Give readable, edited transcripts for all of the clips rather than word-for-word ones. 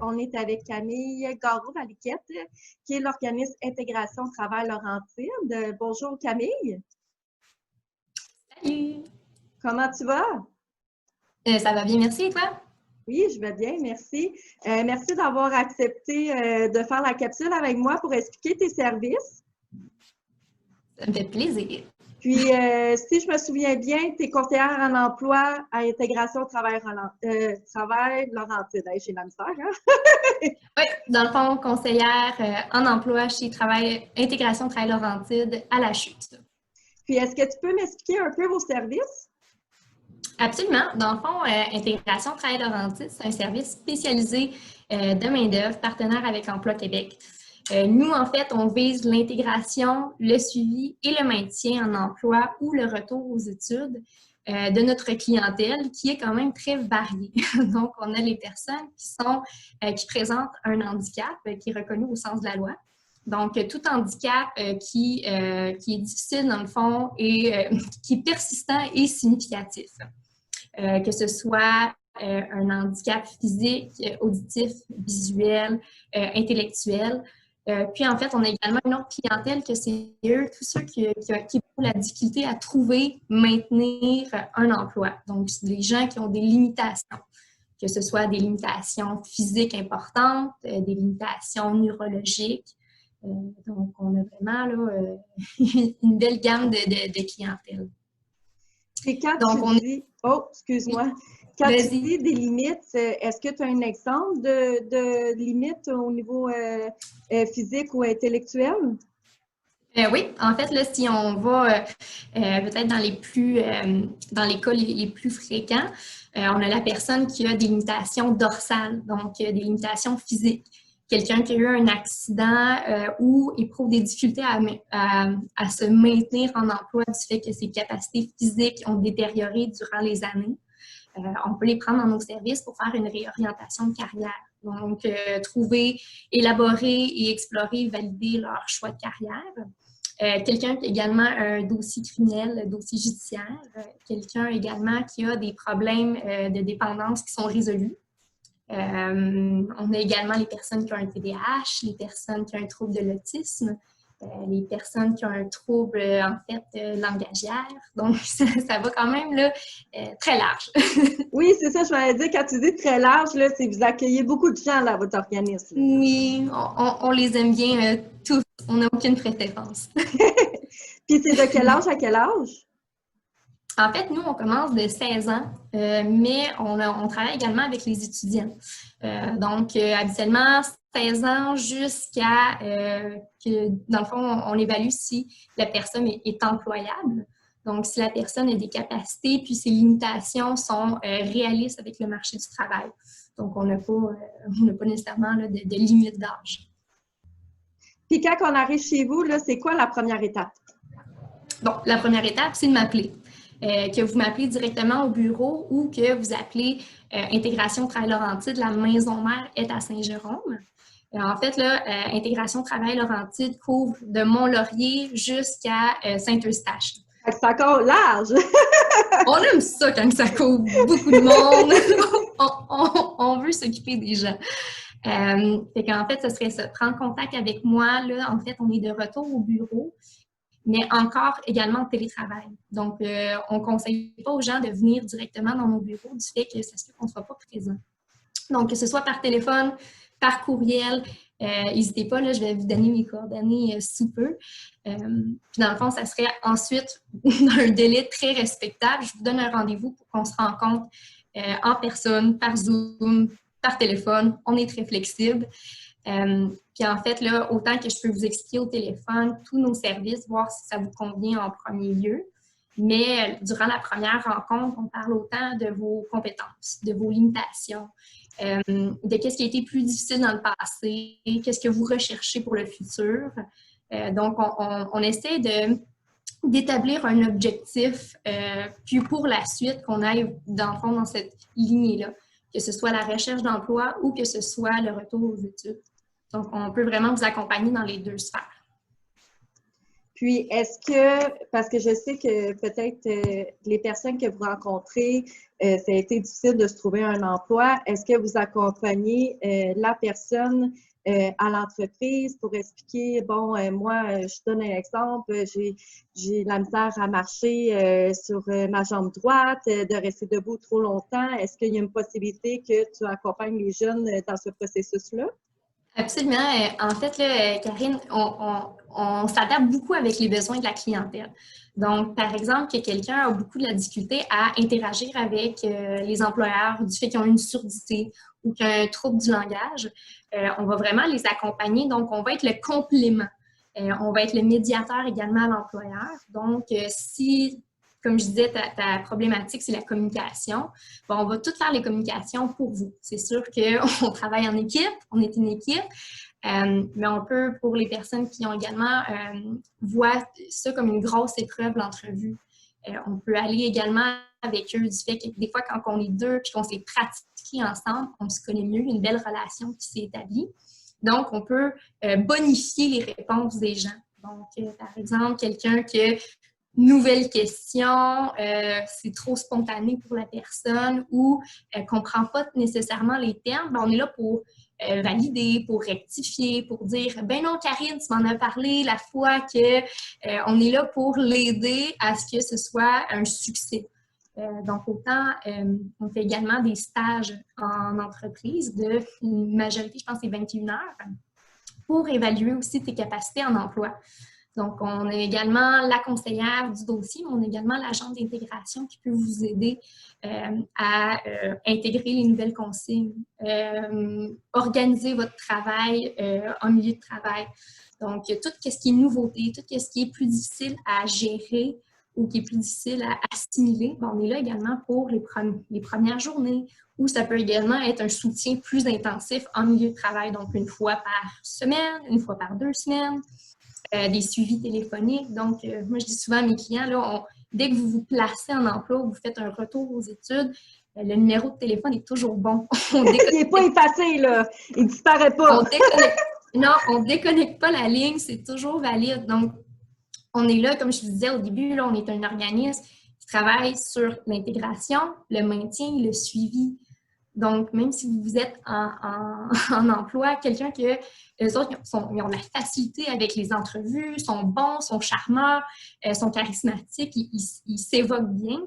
on est avec Camille Garot-Valiquette, qui est l'organisme Intégration Travail Laurentide. Bonjour Camille. Salut! Comment tu vas? Ça va bien, merci. Et toi? Oui, je vais bien, merci. Merci d'avoir accepté de faire la capsule avec moi pour expliquer tes services. Ça me fait plaisir. Puis, si je me souviens bien, tu es conseillère en emploi à Intégration Travail Laurentide. Hey, j'ai la misère, hein? Oui, dans le fond, conseillère en emploi chez Intégration Travail Laurentide à la Chute. Puis, est-ce que tu peux m'expliquer un peu vos services? Absolument. Dans le fond, Intégration Travail Laurentide, c'est un service spécialisé de main-d'œuvre, partenaire avec Emploi Québec. Nous, en fait, on vise l'intégration, le suivi et le maintien en emploi ou le retour aux études de notre clientèle qui est quand même très variée. Donc, on a les personnes qui présentent un handicap qui est reconnu au sens de la loi. Donc, tout handicap qui est difficile dans le fond et qui est persistant et significatif. Que ce soit un handicap physique, auditif, visuel, intellectuel. Puis, en fait, on a également une autre clientèle que c'est eux, tous ceux qui ont la difficulté à trouver, maintenir un emploi. Donc, c'est des gens qui ont des limitations, que ce soit des limitations physiques importantes, des limitations neurologiques. Donc, on a vraiment là, une belle gamme de clientèle. Et quand tu dis... Oh, excuse-moi. Quand tu dis des limites, est-ce que tu as un exemple de limites au niveau physique ou intellectuel? Oui, en fait, là, si on va peut-être dans les cas les plus fréquents, on a la personne qui a des limitations dorsales, donc des limitations physiques. Quelqu'un qui a eu un accident ou éprouve des difficultés à se maintenir en emploi du fait que ses capacités physiques ont détérioré durant les années. On peut les prendre dans nos services pour faire une réorientation de carrière. Donc, trouver, élaborer et explorer, valider leur choix de carrière. Quelqu'un qui a également un dossier criminel, un dossier judiciaire. Quelqu'un également qui a des problèmes de dépendance qui sont résolus. On a également les personnes qui ont un TDAH, les personnes qui ont un trouble de l'autisme, les personnes qui ont un trouble, en fait, langagière. Donc, ça va quand même là, très large. Oui, c'est ça, je m'avais dit, quand tu dis très large, là, c'est que vous accueillez beaucoup de gens dans votre organisme. Oui, on les aime bien tous. On n'a aucune préférence. Puis c'est de quel âge à quel âge? En fait, nous, on commence de 16 ans, mais on travaille également avec les étudiants. Donc, habituellement, 16 ans jusqu'à que, dans le fond, on évalue si la personne est employable. Donc, si la personne a des capacités puis ses limitations sont réalistes avec le marché du travail. Donc, on n'a pas nécessairement là, de limite d'âge. Puis quand on arrive chez vous, là, c'est quoi la première étape? Bon, la première étape, c'est de m'appeler. Que vous m'appelez directement au bureau ou que vous appelez Intégration Travail Laurentide, la maison mère est à Saint-Jérôme. En fait, là, Intégration Travail Laurentide couvre de Mont-Laurier jusqu'à Saint-Eustache. C'est encore large! On aime ça quand ça couvre beaucoup de monde. on veut s'occuper des gens. Fait qu'en fait, ce serait ça. Prendre contact avec moi. Là, en fait, on est de retour au bureau, mais encore également en télétravail. Donc, on ne conseille pas aux gens de venir directement dans nos bureaux du fait que ça se fait qu'on ne soit pas présent. Donc, que ce soit par téléphone, par courriel, n'hésitez pas, là, je vais vous donner mes coordonnées sous peu. Puis dans le fond, ça serait ensuite, dans un délai très respectable, je vous donne un rendez-vous pour qu'on se rencontre en personne, par Zoom, par téléphone. On est très flexible. Puis en fait, là, autant que je peux vous expliquer au téléphone tous nos services, voir si ça vous convient en premier lieu. Mais durant la première rencontre, on parle autant de vos compétences, de vos limitations, de qu'est-ce qui a été plus difficile dans le passé, qu'est-ce que vous recherchez pour le futur. Donc, on essaie d'établir un objectif, puis pour la suite, qu'on aille dans le fond dans cette lignée-là, que ce soit la recherche d'emploi ou que ce soit le retour aux études. Donc, on peut vraiment vous accompagner dans les deux sphères. Puis, est-ce que, parce que je sais que peut-être les personnes que vous rencontrez, ça a été difficile de se trouver un emploi, est-ce que vous accompagnez la personne à l'entreprise pour expliquer, bon, moi, je donne un exemple, j'ai la misère à marcher sur ma jambe droite, de rester debout trop longtemps. Est-ce qu'il y a une possibilité que tu accompagnes les jeunes dans ce processus-là? Absolument. En fait, là, Karine, on s'adapte beaucoup avec les besoins de la clientèle. Donc, par exemple, que quelqu'un a beaucoup de la difficulté à interagir avec les employeurs du fait qu'ils ont une surdité ou qu'il y a un trouble du langage, on va vraiment les accompagner. Donc, on va être le complément. On va être le médiateur également à l'employeur. Donc, si, comme je disais, ta problématique, c'est la communication, bon, on va tout faire les communications pour vous. C'est sûr qu'on travaille en équipe, on est une équipe, mais on peut, pour les personnes qui ont également, voient ça comme une grosse épreuve, l'entrevue. On peut aller également avec eux du fait que des fois, quand on est deux puis qu'on s'est pratiqué ensemble, on se connaît mieux, une belle relation qui s'est établie. Donc, on peut bonifier les réponses des gens. Donc, par exemple, quelqu'un qui a nouvelle question, c'est trop spontané pour la personne ou elle ne comprend pas nécessairement les termes, ben on est là pour valider, pour rectifier, pour dire « ben non, Karine, tu m'en as parlé la fois que… on est là pour l'aider à ce que ce soit un succès. Donc, autant, on fait également des stages en entreprise de une majorité, je pense, c'est 21 heures, pour évaluer aussi tes capacités en emploi. Donc, on a également la conseillère du dossier, mais on a également l'agent d'intégration qui peut vous aider à intégrer les nouvelles consignes, organiser votre travail en milieu de travail. Donc, tout ce qui est nouveauté, tout ce qui est plus difficile à gérer ou qui est plus difficile à assimiler, ben, on est là également pour les premières journées, ou ça peut également être un soutien plus intensif en milieu de travail, donc une fois par semaine, une fois par 2 semaines. Des suivis téléphoniques. Donc, moi, je dis souvent à mes clients, là, dès que vous vous placez en emploi ou vous faites un retour aux études, le numéro de téléphone est toujours bon. Il n'est pas effacé, là. Il ne disparaît pas. On ne déconnecte pas la ligne, c'est toujours valide. Donc, on est là, comme je vous disais au début, là, on est un organisme qui travaille sur l'intégration, le maintien, le suivi. Donc, même si vous êtes en emploi, quelqu'un que les autres, ils ont de la facilité avec les entrevues, sont bons, sont charmeurs, sont charismatiques, ils s'évoquent bien,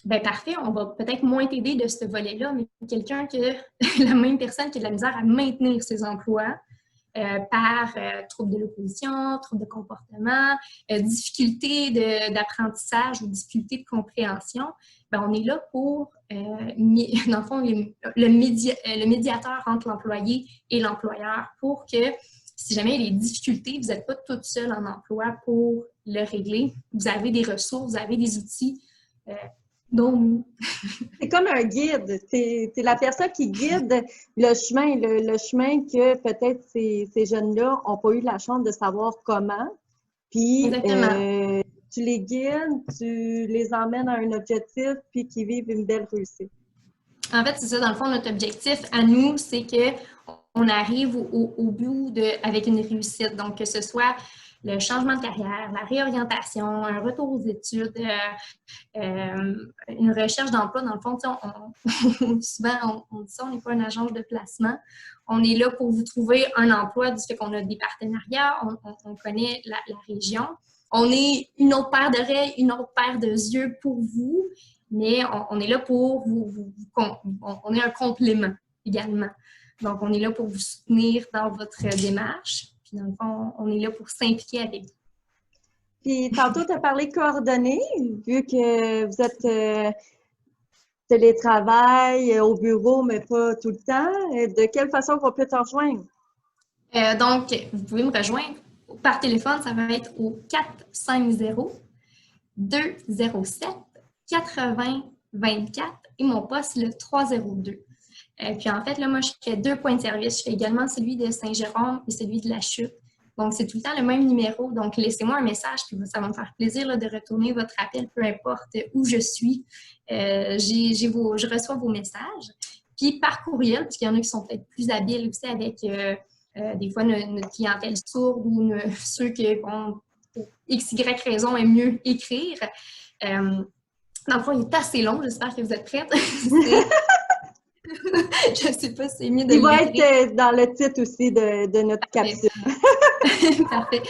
bien parfait, on va peut-être moins t'aider de ce volet-là, mais quelqu'un que la même personne qui a de la misère à maintenir ses emplois par trouble de l'opposition, trouble de comportement, difficulté d'apprentissage ou difficulté de compréhension, bien, on est là pour, dans le fond, le médiateur entre l'employé et l'employeur pour que, si jamais il y a des difficultés, vous n'êtes pas toute seule en emploi pour le régler. Vous avez des ressources, vous avez des outils dont nous. C'est comme un guide. C'est la personne qui guide le chemin que peut-être ces jeunes-là n'ont pas eu la chance de savoir comment. Puis, tu les guides, tu les emmènes à un objectif, puis qu'ils vivent une belle réussite. En fait, c'est ça. Dans le fond, notre objectif à nous, c'est qu'on arrive au bout avec une réussite. Donc, que ce soit le changement de carrière, la réorientation, un retour aux études, une recherche d'emploi. Dans le fond, souvent, on dit ça, on n'est pas une agence de placement. On est là pour vous trouver un emploi du fait qu'on a des partenariats, on connaît la région. On est une autre paire d'oreilles, une autre paire de yeux pour vous, mais on est là pour on est un complément également. Donc, on est là pour vous soutenir dans votre démarche. Puis, dans le fond, on est là pour s'impliquer avec vous. Puis, tantôt, tu as parlé coordonnées, vu que vous êtes télétravail au bureau, mais pas tout le temps. De quelle façon on peut te rejoindre? Donc, vous pouvez me rejoindre par téléphone, ça va être au 450-207-8024 et mon poste, c'est le 302. Puis en fait, là, moi, je fais 2 points de service. Je fais également celui de Saint-Jérôme et celui de La Chute. Donc, c'est tout le temps le même numéro. Donc, laissez-moi un message, puis ça va me faire plaisir là, de retourner votre appel, peu importe où je suis. Je reçois vos messages. Puis par courriel, parce qu'il y en a qui sont peut-être plus habiles aussi avec des fois notre clientèle sourde ou ceux qui, bon, pour XY raison, aime mieux écrire. Dans le fond, il est assez long. J'espère que vous êtes prêtes. Je ne sais pas si c'est mieux de Il va l'écrire. être dans le titre aussi de notre capsule. Parfait.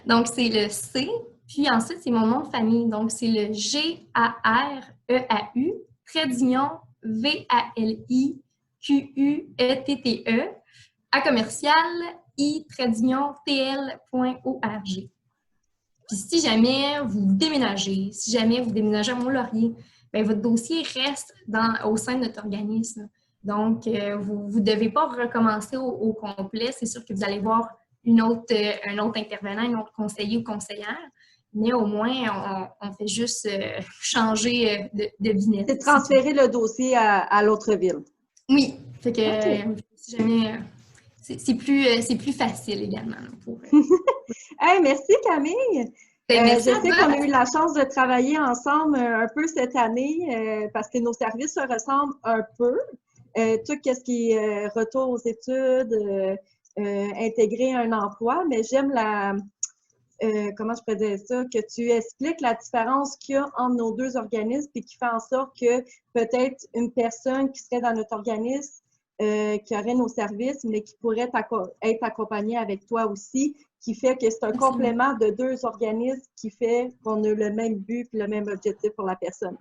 Donc, c'est le C. Puis ensuite, c'est mon nom de famille. Donc, c'est le G-A-R-E-A-U, trait d'union V-A-L-I-Q-U-E-T-T-E, à commercial i-tl.org. Puis si jamais vous déménagez, à Mont-Laurier, bien, votre dossier reste au sein de notre organisme. Donc, vous ne devez pas recommencer au complet. C'est sûr que vous allez voir un autre intervenant, un autre conseiller ou conseillère, mais au moins, on fait juste changer de binette. C'est transférer le dossier à l'autre ville. Oui, fait que si jamais... C'est plus facile également. Hey, merci Camille! Merci je sais qu'on a eu la chance de travailler ensemble un peu cette année parce que nos services se ressemblent un peu. Tout ce qui est retour aux études, intégrer un emploi, mais j'aime comment je peux dire ça, que tu expliques la différence qu'il y a entre nos deux organismes et qui fait en sorte que peut-être une personne qui serait dans notre organisme, qui aurait nos services, mais qui pourrait être accompagnée avec toi aussi, qui fait que c'est un complément de deux organismes qui fait qu'on a le même but et le même objectif pour la personne.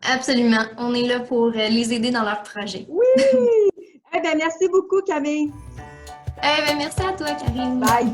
Absolument. On est là pour les aider dans leur projet. Oui! Eh bien, merci beaucoup, Camille. Eh bien, merci à toi, Karine. Bye!